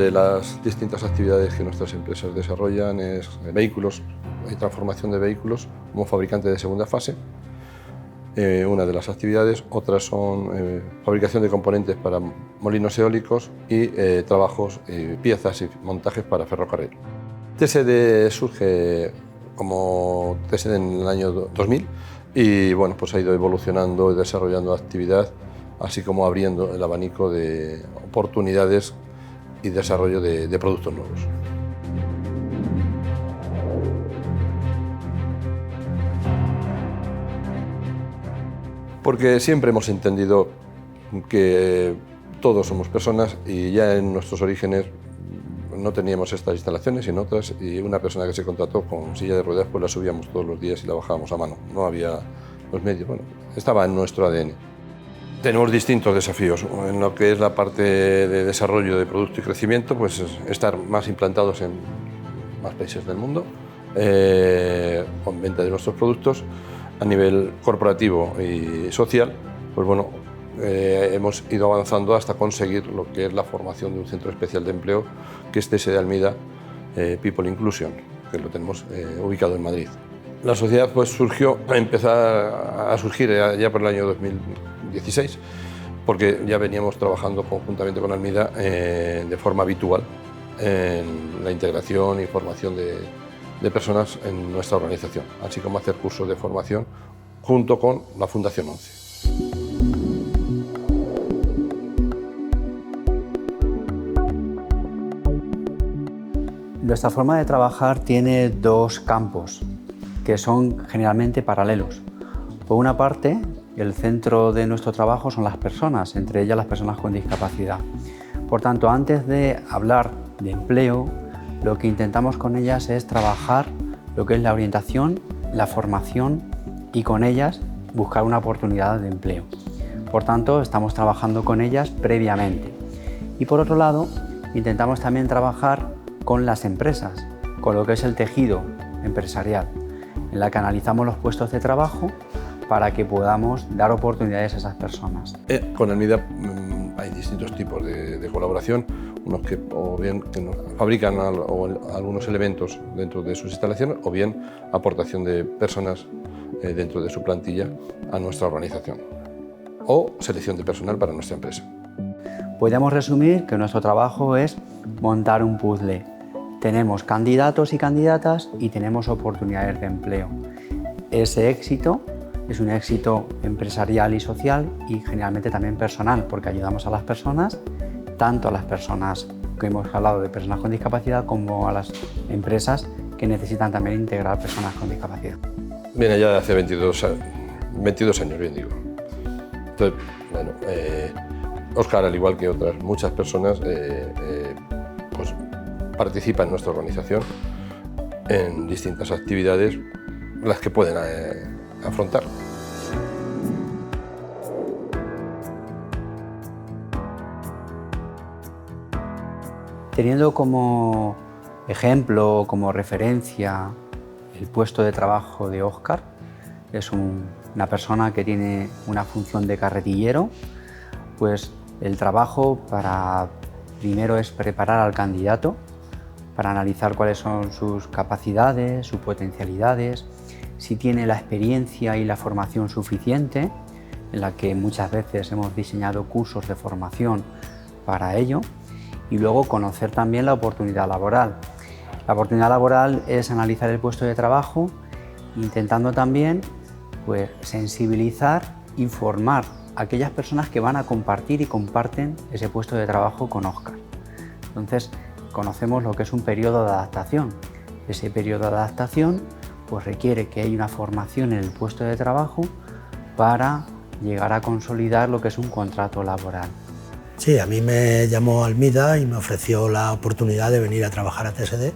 de las distintas actividades que nuestras empresas desarrollan es vehículos y transformación de vehículos como fabricante de segunda fase. Una de las actividades, otras son fabricación de componentes para molinos eólicos y trabajos, piezas y montajes para ferrocarril. TSD surge como TSD en el año 2000 y bueno, pues ha ido evolucionando y desarrollando actividad, así como abriendo el abanico de oportunidades y desarrollo de productos nuevos. Porque siempre hemos entendido que todos somos personas y ya en nuestros orígenes no teníamos estas instalaciones sino otras, y una persona que se contrató con silla de ruedas pues la subíamos todos los días y la bajábamos a mano. No había los medios, bueno, estaba en nuestro ADN. Tenemos distintos desafíos. En lo que es la parte de desarrollo de producto y crecimiento, pues estar más implantados en más países del mundo, con venta de nuestros productos. A nivel corporativo y social, pues bueno, hemos ido avanzando hasta conseguir lo que es la formación de un centro especial de empleo, que es TSD Almida People Inclusion, que lo tenemos ubicado en Madrid. La sociedad pues empezó a surgir ya por el año 2016, porque ya veníamos trabajando conjuntamente con Almida de forma habitual en la integración y formación de personas en nuestra organización, así como hacer cursos de formación junto con la Fundación 11. Nuestra forma de trabajar tiene dos campos que son generalmente paralelos. Por una parte, el centro de nuestro trabajo son las personas, entre ellas las personas con discapacidad. Por tanto, antes de hablar de empleo, lo que intentamos con ellas es trabajar lo que es la orientación, la formación y con ellas buscar una oportunidad de empleo. Por tanto, estamos trabajando con ellas previamente. Y por otro lado, intentamos también trabajar con las empresas, con lo que es el tejido empresarial, en la que analizamos los puestos de trabajo para que podamos dar oportunidades a esas personas. Con Almida hay distintos tipos de colaboración, unos que o bien que nos fabrican algunos elementos dentro de sus instalaciones o bien aportación de personas dentro de su plantilla a nuestra organización o selección de personal para nuestra empresa. Podríamos resumir que nuestro trabajo es montar un puzzle. Tenemos candidatos y candidatas y tenemos oportunidades de empleo. Ese éxito es un éxito empresarial y social y generalmente también personal, porque ayudamos a las personas, tanto a las personas que hemos hablado de personas con discapacidad como a las empresas que necesitan también integrar personas con discapacidad. Viene ya de hace 22 años, bien digo. Entonces, bueno, Óscar, al igual que otras muchas personas, pues participa en nuestra organización en distintas actividades, las que pueden afrontar. Teniendo como ejemplo, como referencia, el puesto de trabajo de Óscar, es una persona que tiene una función de carretillero, pues el trabajo primero es preparar al candidato para analizar cuáles son sus capacidades, sus potencialidades, si tiene la experiencia y la formación suficiente, en la que muchas veces hemos diseñado cursos de formación para ello, y luego conocer también la oportunidad laboral. La oportunidad laboral es analizar el puesto de trabajo, intentando también pues, sensibilizar, informar a aquellas personas que van a compartir y comparten ese puesto de trabajo con Óscar. Entonces, conocemos lo que es un periodo de adaptación. Ese periodo de adaptación pues, requiere que haya una formación en el puesto de trabajo para llegar a consolidar lo que es un contrato laboral. Sí, a mí me llamó Almida y me ofreció la oportunidad de venir a trabajar a TSD,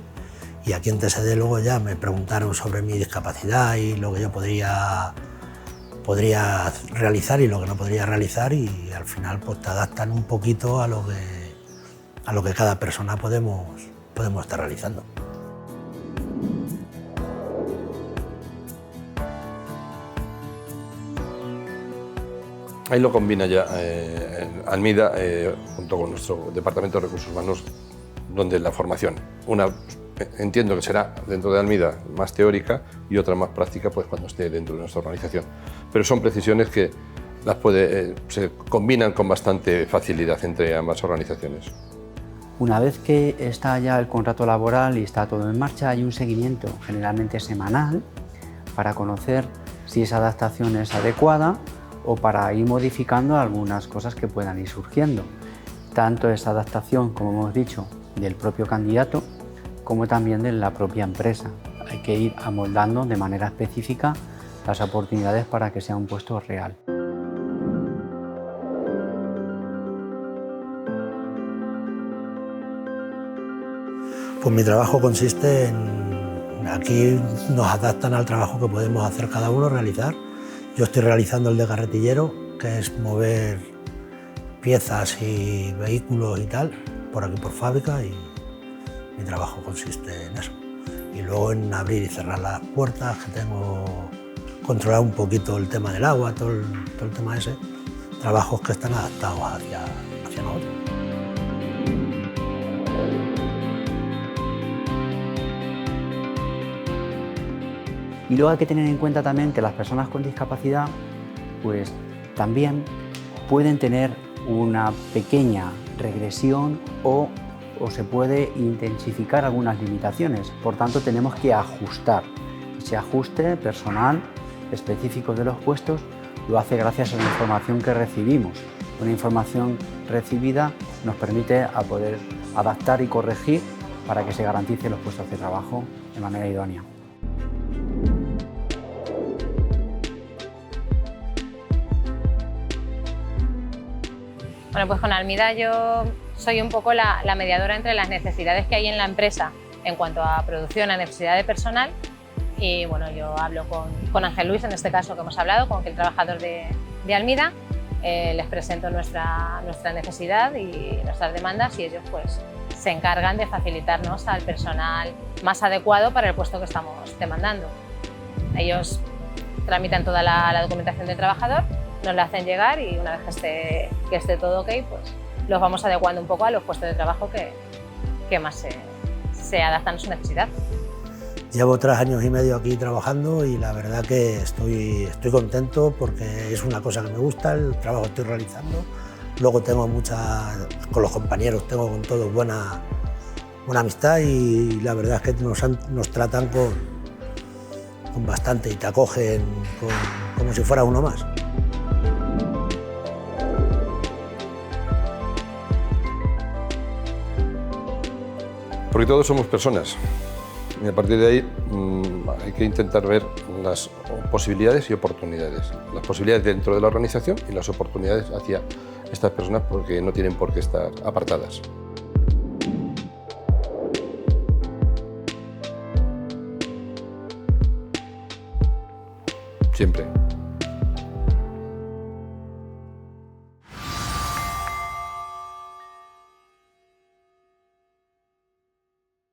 y aquí en TSD luego ya me preguntaron sobre mi discapacidad y lo que yo podría realizar y lo que no podría realizar, y al final pues te adaptan un poquito a lo que cada persona podemos estar realizando. Ahí lo combina ya Almida, junto con nuestro Departamento de Recursos Humanos, donde la formación, una entiendo que será dentro de Almida más teórica y otra más práctica pues cuando esté dentro de nuestra organización. Pero son precisiones que se combinan con bastante facilidad entre ambas organizaciones. Una vez que está ya el contrato laboral y está todo en marcha, hay un seguimiento generalmente semanal para conocer si esa adaptación es adecuada o para ir modificando algunas cosas que puedan ir surgiendo. Tanto esa adaptación, como hemos dicho, del propio candidato como también de la propia empresa. Hay que ir amoldando de manera específica las oportunidades para que sea un puesto real. Pues mi trabajo consiste en... Aquí nos adaptan al trabajo que podemos hacer cada uno, realizar. Yo estoy realizando el de carretillero, que es mover piezas y vehículos y tal, por aquí por fábrica, y mi trabajo consiste en eso. Y luego en abrir y cerrar las puertas, que tengo controlar un poquito el tema del agua, todo el tema ese. Trabajos que están adaptados hacia nosotros. Y luego hay que tener en cuenta también que las personas con discapacidad pues también pueden tener una pequeña regresión o se puede intensificar algunas limitaciones. Por tanto, tenemos que ajustar. Ese ajuste personal específico de los puestos lo hace gracias a la información que recibimos. Una información recibida nos permite a poder adaptar y corregir para que se garanticen los puestos de trabajo de manera idónea. Bueno, pues con Almida yo soy un poco la mediadora entre las necesidades que hay en la empresa en cuanto a producción, a necesidad de personal. Y bueno, yo hablo con Ángel Luis, en este caso que hemos hablado, con el trabajador de Almida, les presento nuestra necesidad y nuestras demandas y ellos pues se encargan de facilitarnos al personal más adecuado para el puesto que estamos demandando. Ellos tramitan toda la documentación del trabajador, nos la hacen llegar y una vez que esté todo ok, pues los vamos adecuando un poco a los puestos de trabajo que más se adaptan a su necesidad. Llevo 3 años y medio aquí trabajando y la verdad que estoy contento porque es una cosa que me gusta, el trabajo que estoy realizando. Luego tengo con los compañeros, tengo con todos buena amistad y la verdad es que nos tratan con bastante y te acogen como si fuera uno más. Porque todos somos personas y a partir de ahí hay que intentar ver las posibilidades y oportunidades. Las posibilidades dentro de la organización y las oportunidades hacia estas personas porque no tienen por qué estar apartadas. Siempre.